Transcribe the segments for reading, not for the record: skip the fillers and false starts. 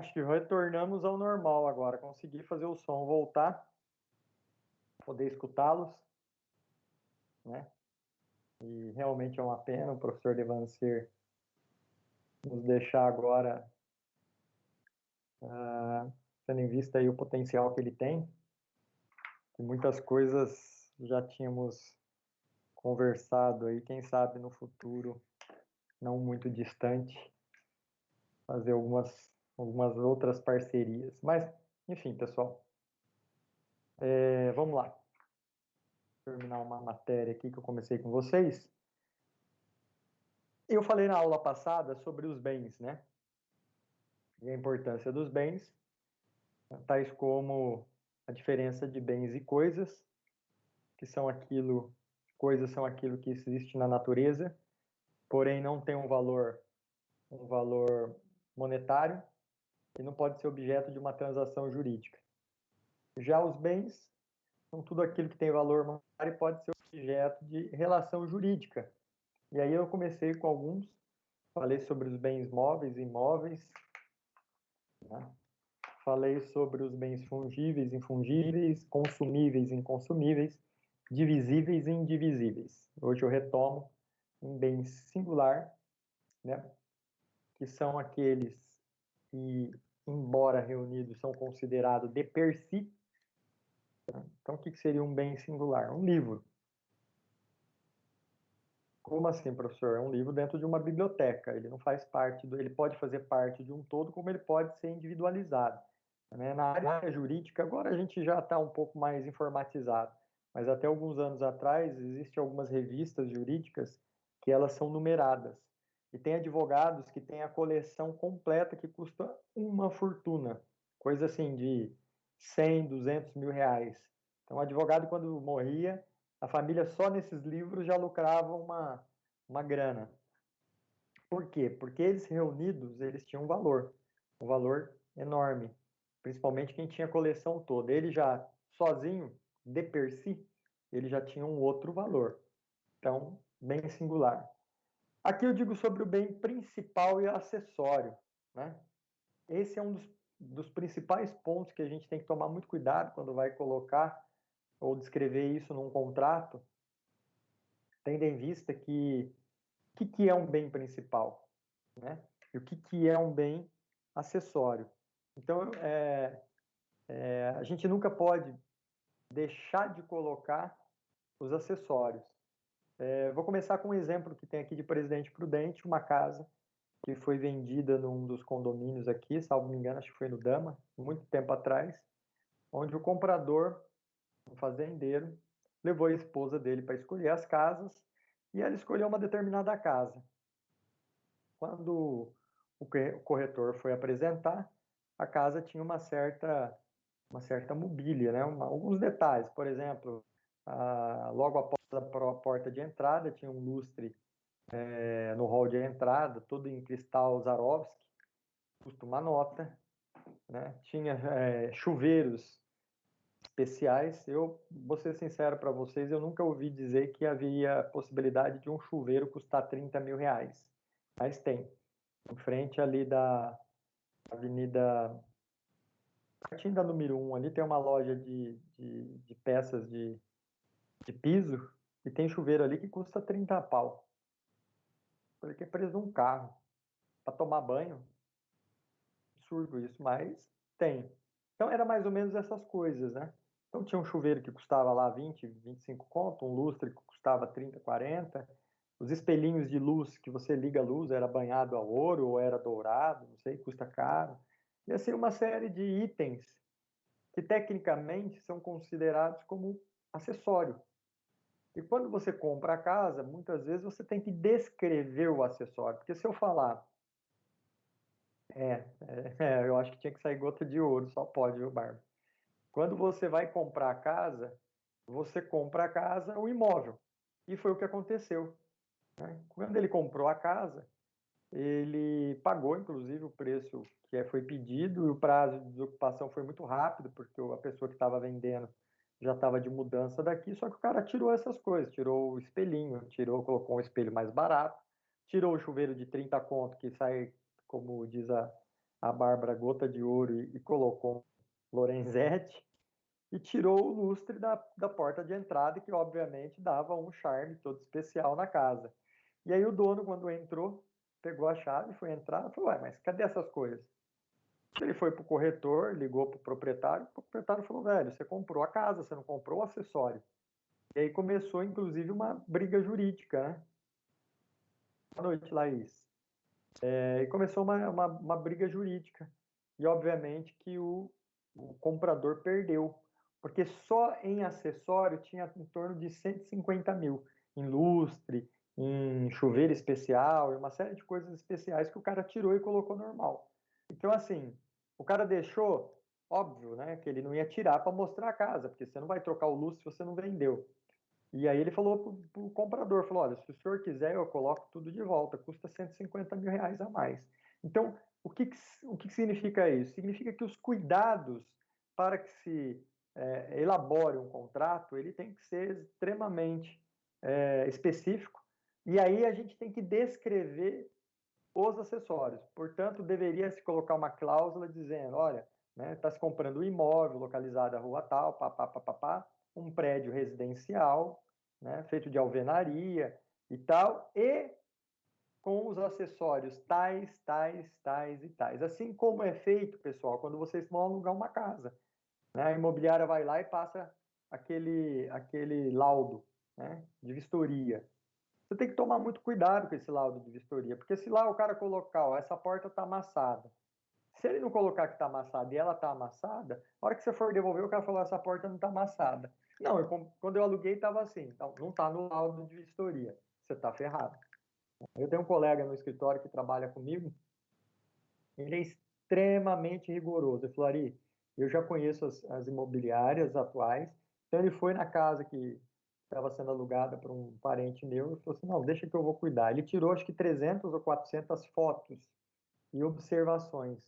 Acho que retornamos ao normal agora. Consegui fazer o som voltar, poder escutá-los, né? E realmente é uma pena o professor Devancir nos deixar agora, tendo em vista aí o potencial que ele tem. E muitas coisas já tínhamos conversado aí, quem sabe no futuro, não muito distante, fazer algumas outras parcerias. Mas, enfim, pessoal, vamos lá. Terminar uma matéria aqui que eu comecei com vocês. Eu falei na aula passada sobre os bens, né? E a importância dos bens, tais como a diferença de bens e coisas, que são aquilo, coisas são aquilo que existe na natureza, porém não tem um valor monetário e não pode ser objeto de uma transação jurídica. Já os bens são tudo aquilo que tem valor monetário e pode ser objeto de relação jurídica. E aí eu comecei com alguns, falei sobre os bens móveis e imóveis, né? Falei sobre os bens fungíveis e infungíveis, consumíveis e inconsumíveis, divisíveis e indivisíveis. Hoje eu retomo um bem singular, né? Que são aqueles que, embora reunidos, são considerados de per si. Então, o que seria um bem singular? Um livro. Como assim, professor? É um livro dentro de uma biblioteca. Ele não faz parte ele pode fazer parte de um todo, como ele pode ser individualizado, né? Na área jurídica, agora a gente já está um pouco mais informatizado, mas até alguns anos atrás, existem algumas revistas jurídicas que elas são numeradas. E tem advogados que têm a coleção completa que custa uma fortuna, coisa assim de 100, 200 mil reais. Então, o advogado, quando morria, a família só nesses livros já lucrava uma grana. Por quê? Porque eles reunidos, eles tinham um valor enorme, principalmente quem tinha a coleção toda. Ele já, sozinho, de per si, ele já tinha um outro valor. Então, bem singular. Aqui eu digo sobre o bem principal e acessório, né? Esse é um dos principais pontos que a gente tem que tomar muito cuidado quando vai colocar ou descrever isso num contrato, tendo em vista que o que é um bem principal, né? E o que é um bem acessório. Então, a gente nunca pode deixar de colocar os acessórios. Vou começar com um exemplo que tem aqui de Presidente Prudente, uma casa que foi vendida num dos condomínios aqui, salvo me engano, acho que foi no Dama, muito tempo atrás, onde o comprador, um fazendeiro, levou a esposa dele para escolher as casas e ela escolheu uma determinada casa. Quando o corretor foi apresentar, a casa tinha uma certa mobília, né? Alguns detalhes, por exemplo, logo após a porta de entrada tinha um lustre no hall de entrada, todo em cristal Swarovski, custa uma nota, né? Tinha chuveiros especiais. Eu vou ser sincero para vocês, eu nunca ouvi dizer que havia possibilidade de um chuveiro custar 30 mil reais, mas tem. Em frente ali da Avenida, partindo da número 1, ali tem uma loja de peças de piso e tem chuveiro ali que custa 30 pau. Falei que é preço de um carro. Para tomar banho, absurdo isso, mas tem. Então era mais ou menos essas coisas, né? Então tinha um chuveiro que custava lá 20, 25 conto, um lustre que custava 30, 40. Os espelhinhos de luz que você liga a luz era banhado a ouro ou era dourado, não sei, custa caro. E assim uma série de itens que tecnicamente são considerados como acessório. E quando você compra a casa, muitas vezes você tem que descrever o acessório, porque se eu falar, eu acho que tinha que sair gota de ouro, só pode, viu, Barba? Quando você vai comprar a casa, você compra a casa, o imóvel. E foi o que aconteceu, né? Quando ele comprou a casa, ele pagou, inclusive, o preço que foi pedido, e o prazo de desocupação foi muito rápido, porque a pessoa que estava vendendo já estava de mudança daqui, só que o cara tirou essas coisas, tirou o espelhinho, colocou um espelho mais barato, tirou o chuveiro de 30 conto, que sai, como diz a a Bárbara Gota de Ouro e colocou Lorenzetti e tirou o lustre da porta de entrada, que obviamente dava um charme todo especial na casa. E aí o dono, quando entrou, pegou a chave, foi entrar, falou, ué, mas cadê essas coisas? Ele foi para o corretor, ligou para o proprietário falou, velho, você comprou a casa, você não comprou o acessório. E aí começou, inclusive, uma briga jurídica, né? Boa noite, Laís. E começou uma briga jurídica. E, obviamente, que o comprador perdeu, porque só em acessório tinha em torno de 150 mil, em lustre, em chuveiro especial, e uma série de coisas especiais que o cara tirou e colocou normal. Então, assim, o cara deixou, óbvio, né, que ele não ia tirar para mostrar a casa, porque você não vai trocar o lustre se você não vendeu. E aí ele falou para o comprador, falou, olha, se o senhor quiser, eu coloco tudo de volta, custa 150 mil reais a mais. Então, o que significa isso? Significa que os cuidados para que se elabore um contrato, ele tem que ser extremamente específico, e aí a gente tem que descrever os acessórios. Portanto, deveria se colocar uma cláusula dizendo, olha, né, está se comprando um imóvel localizado na rua tal, um prédio residencial, né, feito de alvenaria e tal, e com os acessórios tais, tais, tais e tais. Assim como é feito, pessoal, quando vocês vão alugar uma casa, né, a imobiliária vai lá e passa aquele laudo, né, de vistoria. Você tem que tomar muito cuidado com esse laudo de vistoria, porque se lá o cara colocar, ó, essa porta está amassada, se ele não colocar que está amassada e ela está amassada, a hora que você for devolver, o cara falou, essa porta não está amassada. Não, quando eu aluguei estava assim, então não está no laudo de vistoria, você está ferrado. Eu tenho um colega no escritório que trabalha comigo, ele é extremamente rigoroso. Ele falou, Ari, eu já conheço as imobiliárias atuais, então ele foi na casa que estava sendo alugada para um parente meu e falou assim, não, deixa que eu vou cuidar. Ele tirou acho que 300 ou 400 fotos e observações.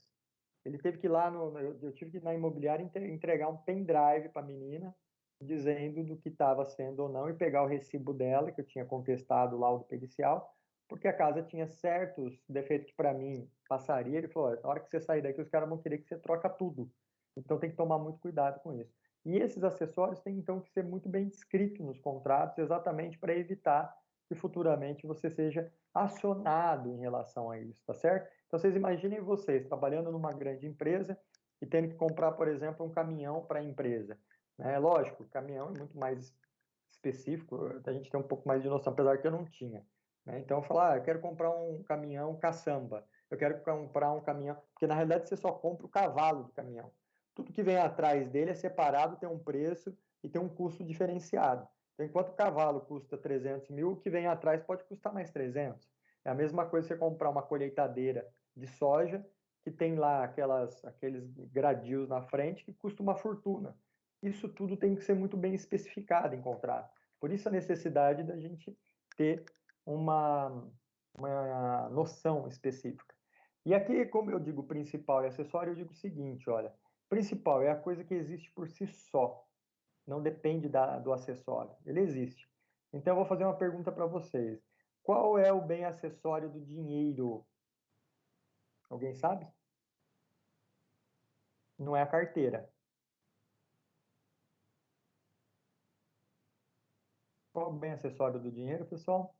Ele teve que ir lá, eu tive que ir na imobiliária entregar um pendrive para a menina, dizendo do que estava sendo ou não, e pegar o recibo dela, que eu tinha contestado o laudo pericial, porque a casa tinha certos defeitos que para mim passaria. Ele falou, na hora que você sair daqui, os caras vão querer que você troca tudo. Então tem que tomar muito cuidado com isso. E esses acessórios têm então que ser muito bem descritos nos contratos, exatamente para evitar que futuramente você seja acionado em relação a isso, tá certo? Então vocês imaginem vocês trabalhando numa grande empresa e tendo que comprar, por exemplo, um caminhão para a empresa. Né? Lógico, o caminhão é muito mais específico, a gente tem um pouco mais de noção, apesar que eu não tinha. Né? Então eu falo, eu quero comprar um caminhão caçamba, eu quero comprar um caminhão, porque na realidade você só compra o cavalo do caminhão. Tudo que vem atrás dele é separado, tem um preço e tem um custo diferenciado. Então, enquanto o cavalo custa 300 mil, o que vem atrás pode custar mais 300. É a mesma coisa você comprar uma colheitadeira de soja, que tem lá aqueles gradios na frente, que custa uma fortuna. Isso tudo tem que ser muito bem especificado em contrato. Por isso a necessidade da gente ter uma noção específica. E aqui, como eu digo principal e acessório, eu digo o seguinte, olha, principal é a coisa que existe por si só, não depende do acessório, ele existe. Então eu vou fazer uma pergunta para vocês. Qual é o bem acessório do dinheiro? Alguém sabe? Não é a carteira. Qual é o bem acessório do dinheiro, pessoal?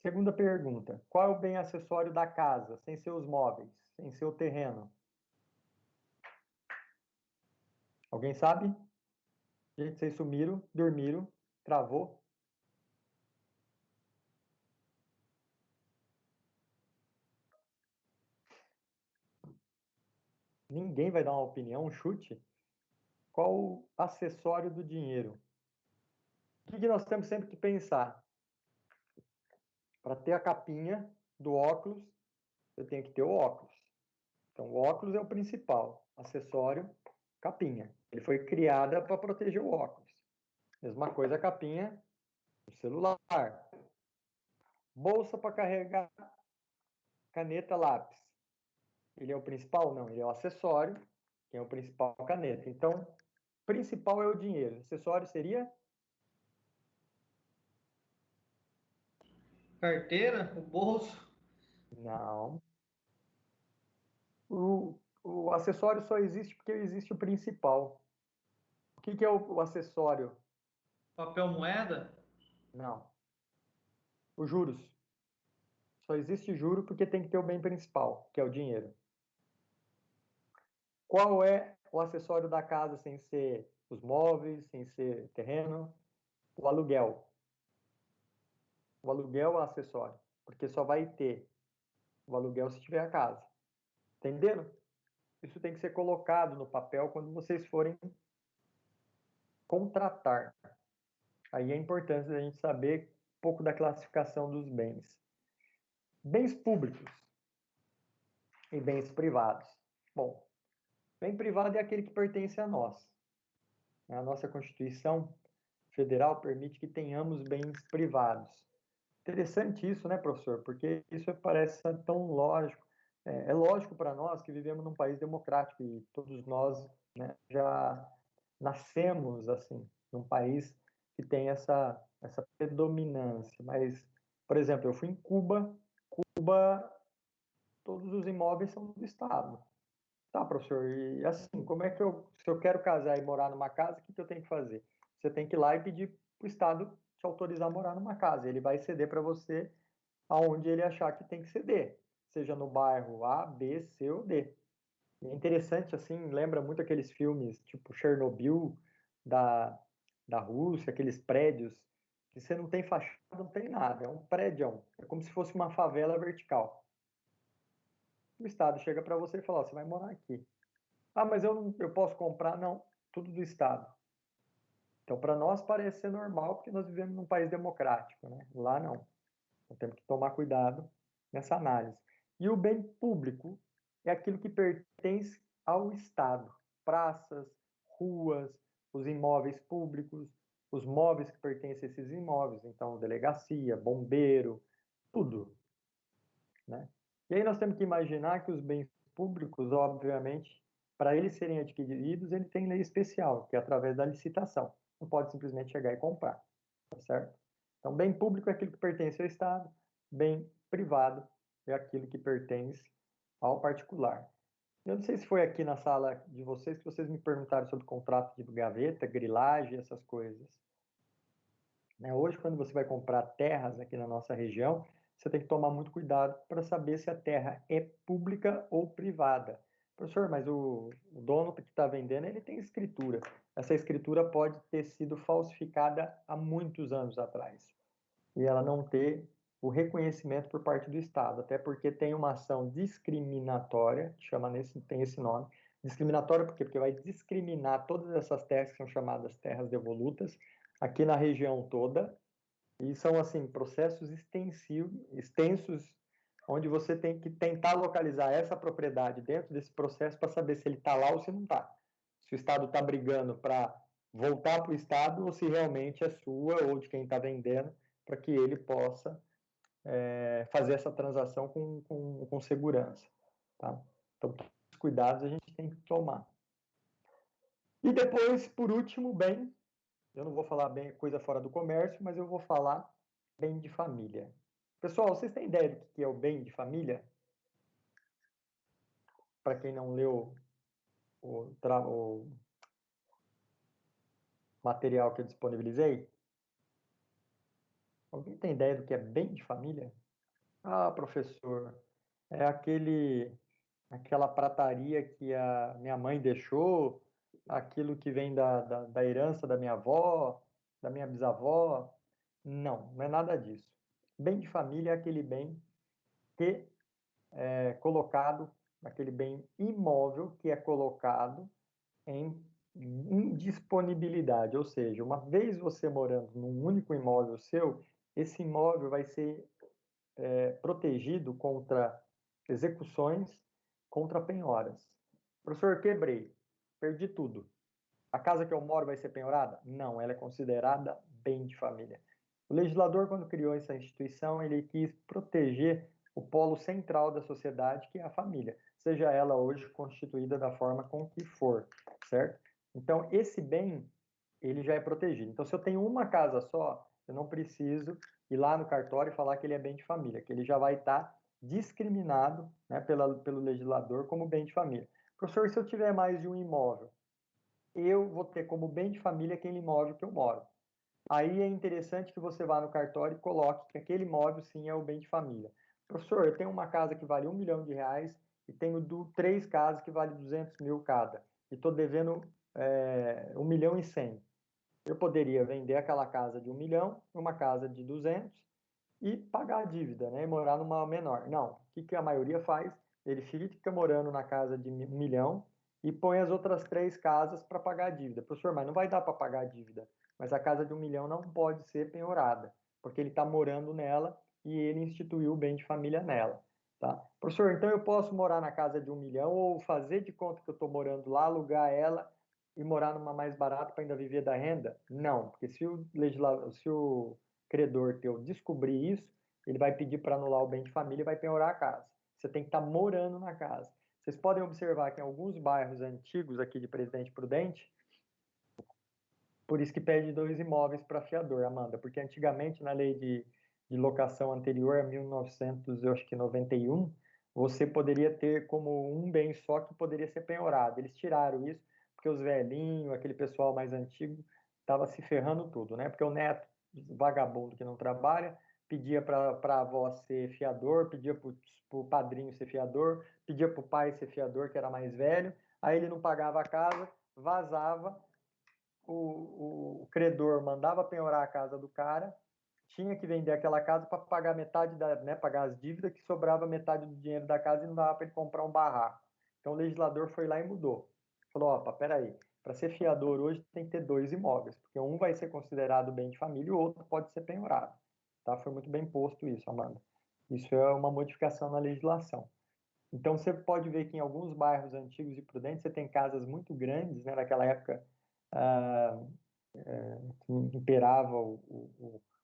Segunda pergunta. Qual é o bem acessório da casa, sem seus móveis, sem seu terreno? Alguém sabe? Gente, vocês sumiram, dormiram, travou. Ninguém vai dar uma opinião, um chute? Qual o acessório do dinheiro? O que nós temos sempre que pensar? Para ter a capinha do óculos, eu tenho que ter o óculos. Então, o óculos é o principal. Acessório, capinha. Ele foi criada para proteger o óculos. Mesma coisa a capinha do celular. Bolsa para carregar caneta, lápis. Ele é o principal? Não, ele é o acessório, que é o principal caneta. Então, principal é o dinheiro. Acessório seria Carteira? O bolso? Não. O acessório só existe porque existe o principal. O que que é o acessório? Papel moeda? Não. Os juros. Só existe juro porque tem que ter o bem principal, que é o dinheiro. Qual é o acessório da casa sem ser os móveis, sem ser terreno? O aluguel. O aluguel é o acessório, porque só vai ter o aluguel se tiver a casa. Entenderam? Isso tem que ser colocado no papel quando vocês forem contratar. Aí é importante a gente saber um pouco da classificação dos bens. Bens públicos e bens privados. Bom, bem privado é aquele que pertence a nós. A nossa Constituição Federal permite que tenhamos bens privados. Interessante isso, né, professor? Porque isso parece tão lógico. É lógico para nós que vivemos num país democrático e todos nós, né, já nascemos assim, num país que tem essa predominância. Mas, por exemplo, eu fui em Cuba. Cuba, todos os imóveis são do Estado. Tá, professor, e assim, como é que se eu quero casar e morar numa casa, o que que eu tenho que fazer? Você tem que ir lá e pedir para o Estado te autorizar a morar numa casa. Ele vai ceder para você aonde ele achar que tem que ceder, seja no bairro A, B, C ou D. E é interessante, assim, lembra muito aqueles filmes tipo Chernobyl, da, da Rússia, aqueles prédios que você não tem fachada, não tem nada, é um prédio, é como se fosse uma favela vertical. O Estado chega para você e fala, ó, você vai morar aqui. Ah, mas eu posso comprar? Não, tudo do Estado. Então, para nós parece ser normal, porque nós vivemos num país democrático, né? Lá não. Então, temos que tomar cuidado nessa análise. E o bem público é aquilo que pertence ao Estado. Praças, ruas, os imóveis públicos, os móveis que pertencem a esses imóveis. Então, delegacia, bombeiro, tudo, né? E aí nós temos que imaginar que os bens públicos, obviamente, para eles serem adquiridos, ele tem lei especial, que é através da licitação. Não pode simplesmente chegar e comprar, tá certo? Então, bem público é aquilo que pertence ao Estado, bem privado é aquilo que pertence ao particular. Eu não sei se foi aqui na sala de vocês que vocês me perguntaram sobre contrato de gaveta, grilagem, essas coisas. Né? Hoje, quando você vai comprar terras aqui na nossa região, você tem que tomar muito cuidado para saber se a terra é pública ou privada. Professor, mas o dono que está vendendo, ele tem escritura. Essa escritura pode ter sido falsificada há muitos anos atrás e ela não ter o reconhecimento por parte do Estado, até porque tem uma ação discriminatória, tem esse nome, discriminatória por quê? Porque vai discriminar todas essas terras que são chamadas terras devolutas, aqui na região toda, e são, assim, processos extensos, onde você tem que tentar localizar essa propriedade dentro desse processo para saber se ele está lá ou se não está. Se o Estado está brigando para voltar para o Estado ou se realmente é sua ou de quem está vendendo, para que ele possa fazer essa transação com segurança. Tá? Então, todos os cuidados a gente tem que tomar. E depois, por último, bem, eu não vou falar bem coisa fora do comércio, mas eu vou falar bem de família. Pessoal, vocês têm ideia do que é o bem de família? Para quem não leu o material que eu disponibilizei? Alguém tem ideia do que é bem de família? Ah, professor, é aquela prataria que a minha mãe deixou, aquilo que vem da herança da minha avó, da minha bisavó. Não, não é nada disso. Bem de família é aquele bem que colocado, aquele bem imóvel que é colocado em indisponibilidade, ou seja, uma vez você morando num único imóvel seu, esse imóvel vai ser protegido contra execuções, contra penhoras. Professor, quebrei, perdi tudo. A casa que eu moro vai ser penhorada? Não, ela é considerada bem de família. O legislador, quando criou essa instituição, ele quis proteger o polo central da sociedade, que é a família, seja ela hoje constituída da forma com que for, certo? Então, esse bem, ele já é protegido. Então, se eu tenho uma casa só, eu não preciso ir lá no cartório e falar que ele é bem de família, que ele já vai estar discriminado, né, pelo legislador como bem de família. Professor, se eu tiver mais de um imóvel, eu vou ter como bem de família aquele imóvel que eu moro. Aí é interessante que você vá no cartório e coloque que aquele imóvel sim é o bem de família. Professor, eu tenho uma casa que vale R$ 1 milhão e tenho três casas que valem 200 mil cada e estou devendo 1 milhão e 100. Eu poderia vender aquela casa de 1 milhão, uma casa de 200 e pagar a dívida, né? E morar numa menor. Não. O que a maioria faz? Ele fica morando na casa de 1 milhão e põe as outras três casas para pagar a dívida. Professor, mas não vai dar para pagar a dívida. Mas a casa de 1 milhão não pode ser penhorada, porque ele está morando nela e ele instituiu o bem de família nela. Tá? Professor, então eu posso morar na casa de 1 milhão ou fazer de conta que eu estou morando lá, alugar ela e morar numa mais barata para ainda viver da renda? Não, porque se o credor teu descobrir isso, ele vai pedir para anular o bem de família e vai penhorar a casa. Você tem que estar morando na casa. Vocês podem observar que em alguns bairros antigos aqui de Presidente Prudente, por isso que pede 2 imóveis para fiador, Amanda, porque antigamente na lei de locação anterior a 1991, você poderia ter como um bem só que poderia ser penhorado. Eles tiraram isso porque os velhinhos, aquele pessoal mais antigo, estava se ferrando tudo, né? Porque o neto, vagabundo que não trabalha, pedia para a avó ser fiador, pedia para o padrinho ser fiador, pedia para o pai ser fiador, que era mais velho, aí ele não pagava a casa, vazava, o credor mandava penhorar a casa do cara, tinha que vender aquela casa para pagar metade pagar as dívidas, que sobrava metade do dinheiro da casa e não dava para ele comprar um barraco. Então o legislador foi lá e mudou. Falou, opa, peraí, para ser fiador hoje tem que ter 2 imóveis, porque um vai ser considerado bem de família e o outro pode ser penhorado. Tá? Foi muito bem posto isso, Amanda. Isso é uma modificação na legislação. Então você pode ver que em alguns bairros antigos de Prudente você tem casas muito grandes, né? Naquela época ah, que imperava o,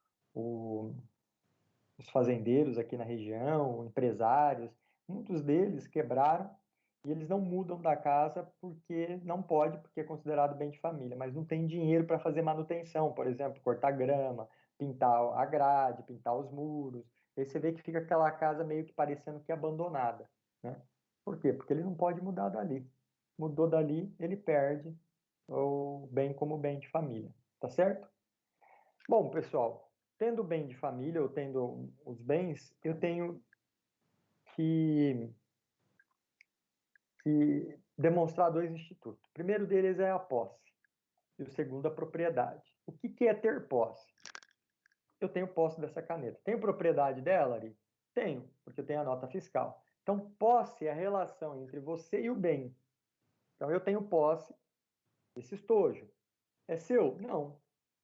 os fazendeiros aqui na região, empresários, muitos deles quebraram e eles não mudam da casa porque não pode, porque é considerado bem de família, mas não tem dinheiro para fazer manutenção, por exemplo, cortar grama, pintar a grade, pintar os muros. Aí você vê que fica aquela casa meio que parecendo que abandonada, né? Por quê? Porque ele não pode mudar dali. Mudou dali, ele perde o bem como bem de família, tá certo? Bom, pessoal, tendo bem de família ou tendo os bens, eu tenho que, que demonstrar dois institutos. O primeiro deles é a posse e o segundo a propriedade. O que é ter posse? Eu tenho posse dessa caneta. Tenho propriedade dela, Ari? Tenho, porque eu tenho a nota fiscal. Então, posse é a relação entre você e o bem. Então, eu tenho posse desse estojo. É seu? Não.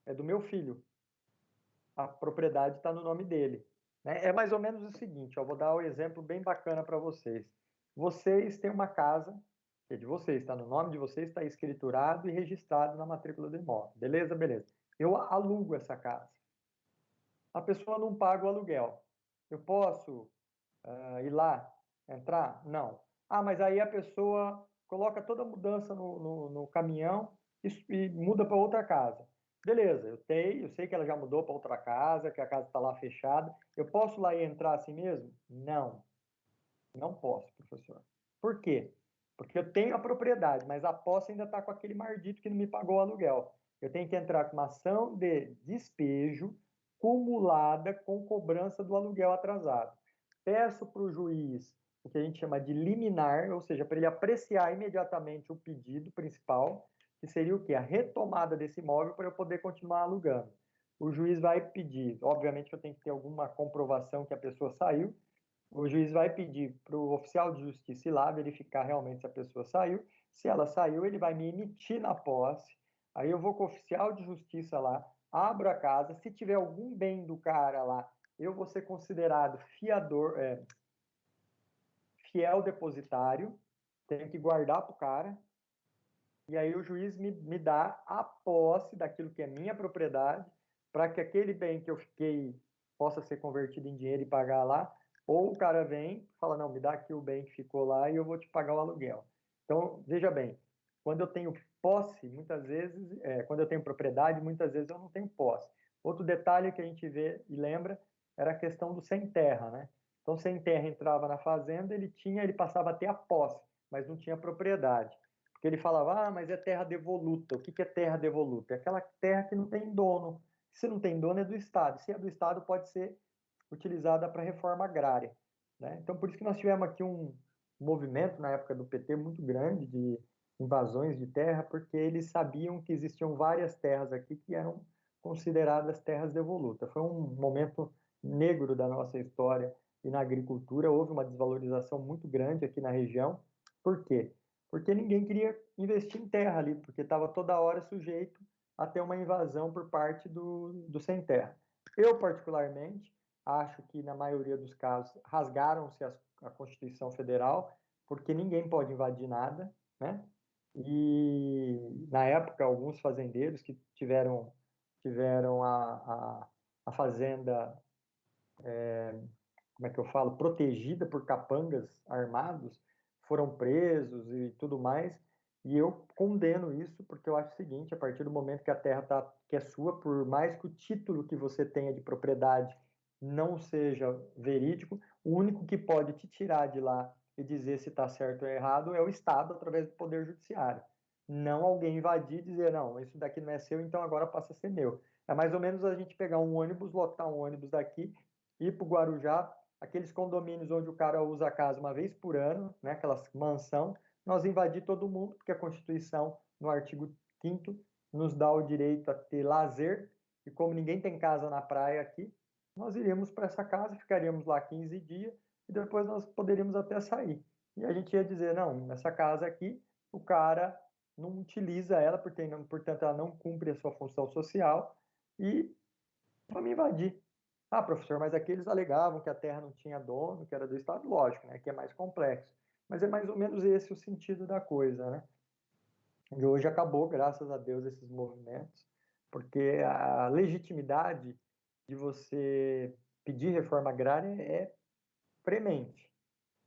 É do meu filho. A propriedade está no nome dele. Né? É mais ou menos o seguinte, ó, vou dar um exemplo bem bacana para vocês. Vocês têm uma casa, que é de vocês, está no nome de vocês, está escriturado e registrado na matrícula do imóvel. Beleza? Beleza. Eu alugo essa casa. A pessoa não paga o aluguel. Eu posso ir lá, entrar? Não. Ah, mas aí a pessoa coloca toda a mudança no caminhão e muda para outra casa. Beleza, eu sei que ela já mudou para outra casa, que a casa está lá fechada. Eu posso lá e entrar assim mesmo? Não, não posso, professor. Por quê? Porque eu tenho a propriedade, mas a posse ainda está com aquele mardito que não me pagou o aluguel. Eu tenho que entrar com uma ação de despejo cumulada com cobrança do aluguel atrasado. Peço para o juiz o que a gente chama de liminar, ou seja, para ele apreciar imediatamente o pedido principal, que seria o quê? A retomada desse imóvel para eu poder continuar alugando. O juiz vai pedir, obviamente que eu tenho que ter alguma comprovação que a pessoa saiu, o juiz vai pedir para o oficial de justiça ir lá verificar realmente se a pessoa saiu. Se ela saiu, ele vai me emitir na posse. Aí eu vou com o oficial de justiça lá, abro a casa. Se tiver algum bem do cara lá, eu vou ser considerado fiel depositário. Tenho que guardar para o cara. E aí o juiz me dá a posse daquilo que é minha propriedade, para que aquele bem que eu fiquei possa ser convertido em dinheiro e pagar lá, ou o cara vem e fala, não, me dá aqui o bem que ficou lá e eu vou te pagar o aluguel. Então, veja bem, quando eu tenho posse, muitas vezes, quando eu tenho propriedade, muitas vezes eu não tenho posse. Outro detalhe que a gente vê e lembra era a questão do sem terra, né? Então, sem terra entrava na fazenda, ele passava a ter a posse, mas não tinha propriedade. Porque ele falava, mas é terra devoluta. O que é terra devoluta? É aquela terra que não tem dono. Se não tem dono, é do Estado. Se é do Estado, pode ser utilizada para reforma agrária, né? Então, por isso que nós tivemos aqui um movimento na época do PT muito grande de invasões de terra, porque eles sabiam que existiam várias terras aqui que eram consideradas terras devolutas. Foi um momento negro da nossa história e na agricultura houve uma desvalorização muito grande aqui na região. Por quê? Porque ninguém queria investir em terra ali, porque estava toda hora sujeito a ter uma invasão por parte do sem terra. Eu, particularmente, acho que na maioria dos casos rasgaram-se a Constituição Federal, porque ninguém pode invadir nada, né? E na época alguns fazendeiros que tiveram a fazenda, como é que eu falo, protegida por capangas armados, foram presos e tudo mais. E eu condeno isso porque eu acho o seguinte: a partir do momento que a terra que é sua, por mais que o título que você tenha de propriedade não seja verídico, o único que pode te tirar de lá e dizer se está certo ou errado é o Estado, através do Poder Judiciário. Não alguém invadir e dizer, não, isso daqui não é seu, então agora passa a ser meu. É mais ou menos a gente pegar um ônibus, lotar um ônibus daqui, ir para o Guarujá, aqueles condomínios onde o cara usa a casa uma vez por ano, né, aquelas mansão, nós invadir todo mundo, porque a Constituição, no artigo 5º, nos dá o direito a ter lazer, e como ninguém tem casa na praia aqui, nós iríamos para essa casa, ficaríamos lá 15 dias, e depois nós poderíamos até sair. E a gente ia dizer, não, nessa casa aqui, o cara não utiliza ela, porque, portanto, ela não cumpre a sua função social, e vamos invadir. Ah, professor, mas aqui eles alegavam que a terra não tinha dono, que era do Estado. Lógico, né? Que é mais complexo. Mas é mais ou menos esse o sentido da coisa, né? E hoje acabou, graças a Deus, esses movimentos, porque a legitimidade de você pedir reforma agrária é premente,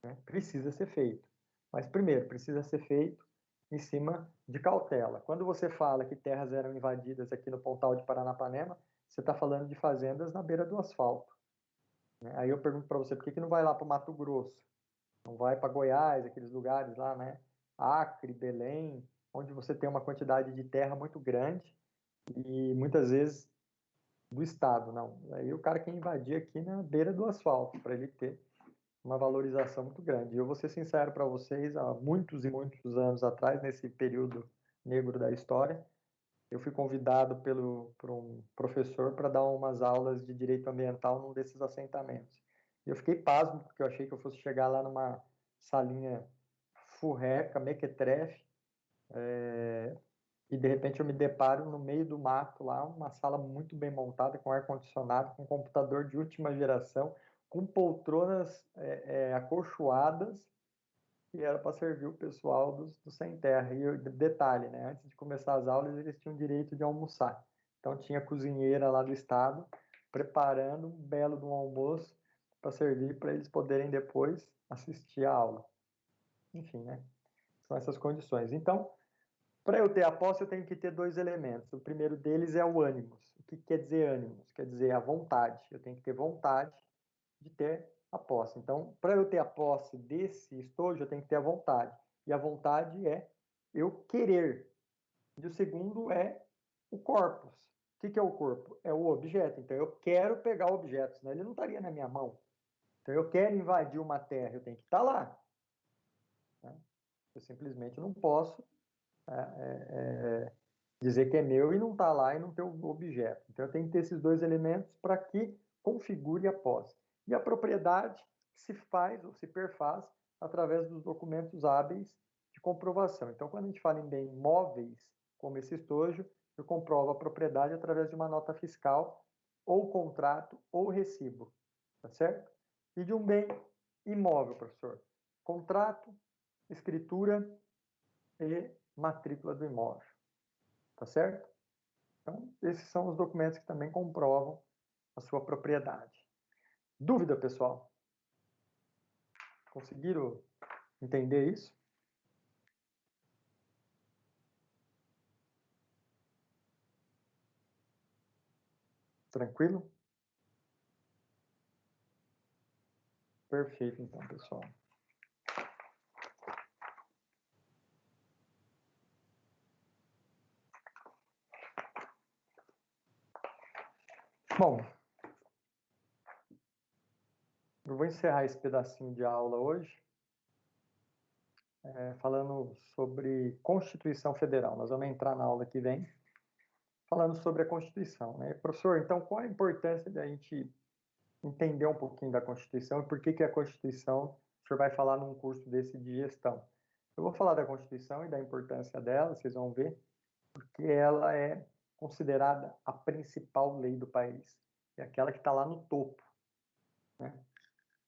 né? Precisa ser feito. Mas, primeiro, precisa ser feito em cima de cautela. Quando você fala que terras eram invadidas aqui no Pontal de Paranapanema, você está falando de fazendas na beira do asfalto, né? Aí eu pergunto para você, por que não vai lá para o Mato Grosso? Não vai para Goiás, aqueles lugares lá, né? Acre, Belém, onde você tem uma quantidade de terra muito grande e muitas vezes do Estado, não. Aí o cara quer invadir aqui na beira do asfalto, para ele ter uma valorização muito grande. E eu vou ser sincero para vocês, há muitos e muitos anos atrás, nesse período negro da história, eu fui convidado por um professor para dar umas aulas de direito ambiental num desses assentamentos. E eu fiquei pasmo, porque eu achei que eu fosse chegar lá numa salinha furreca, mequetrefe, e de repente eu me deparo no meio do mato lá, uma sala muito bem montada, com ar-condicionado, com computador de última geração, com poltronas acolchoadas, que era para servir o pessoal do sem terra. E detalhe, né? Antes de começar as aulas, eles tinham direito de almoçar. Então tinha cozinheira lá do estado preparando um belo de um almoço para servir para eles poderem depois assistir a aula. Enfim, né? São essas condições. Então, para eu ter a posse, eu tenho que ter dois elementos. O primeiro deles é o ânimos. O que quer dizer ânimos? Quer dizer a vontade. Eu tenho que ter vontade de ter a posse. Então, para eu ter a posse desse estojo, eu tenho que ter a vontade. E a vontade é eu querer. E o segundo é o corpus. O que é o corpo? É o objeto. Então, eu quero pegar o objeto, senão ele não estaria na minha mão. Então, eu quero invadir uma terra, eu tenho que estar lá, né? Eu simplesmente não posso dizer que é meu e não estar lá e não ter o objeto. Então, eu tenho que ter esses dois elementos para que configure a posse. E a propriedade se faz ou se perfaz através dos documentos hábeis de comprovação. Então, quando a gente fala em bem móveis, como esse estojo, eu comprovo a propriedade através de uma nota fiscal, ou contrato, ou recibo, tá certo? E de um bem imóvel, professor? Contrato, escritura e matrícula do imóvel, tá certo? Então, esses são os documentos que também comprovam a sua propriedade. Dúvida, pessoal? Conseguiram entender isso? tranquilo? Perfeito, então, pessoal. Bom, eu vou encerrar esse pedacinho de aula hoje, falando sobre Constituição Federal. Nós vamos entrar na aula que vem, falando sobre a Constituição, né? Professor, então, qual a importância da gente entender um pouquinho da Constituição e por que a Constituição, o senhor vai falar num curso desse de gestão? Eu vou falar da Constituição e da importância dela, vocês vão ver, porque ela é considerada a principal lei do país. É aquela que está lá no topo, né?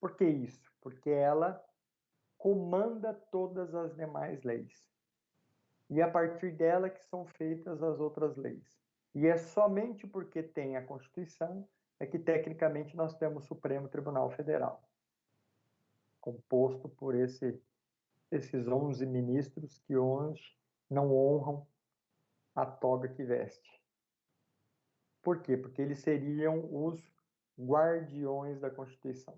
Por que isso? Porque ela comanda todas as demais leis. E é a partir dela que são feitas as outras leis. E é somente porque tem a Constituição é que, tecnicamente, nós temos o Supremo Tribunal Federal, composto por esses 11 ministros que hoje não honram a toga que veste. Por quê? Porque eles seriam os guardiões da Constituição.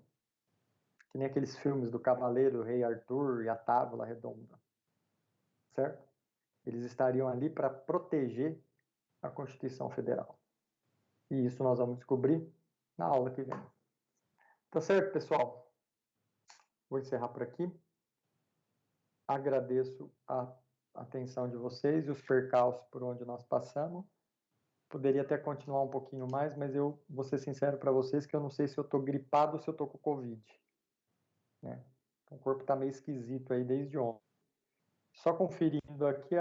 Que nem aqueles filmes do Cavaleiro, o Rei Arthur e a Távola Redonda. Certo? Eles estariam ali para proteger a Constituição Federal. E isso nós vamos descobrir na aula que vem. Tá certo, pessoal? Vou encerrar por aqui. Agradeço a atenção de vocês e os percalços por onde nós passamos. Poderia até continuar um pouquinho mais, mas eu vou ser sincero para vocês que eu não sei se eu estou gripado ou se eu estou com Covid. Né? O corpo está meio esquisito aí desde ontem. Só conferindo aqui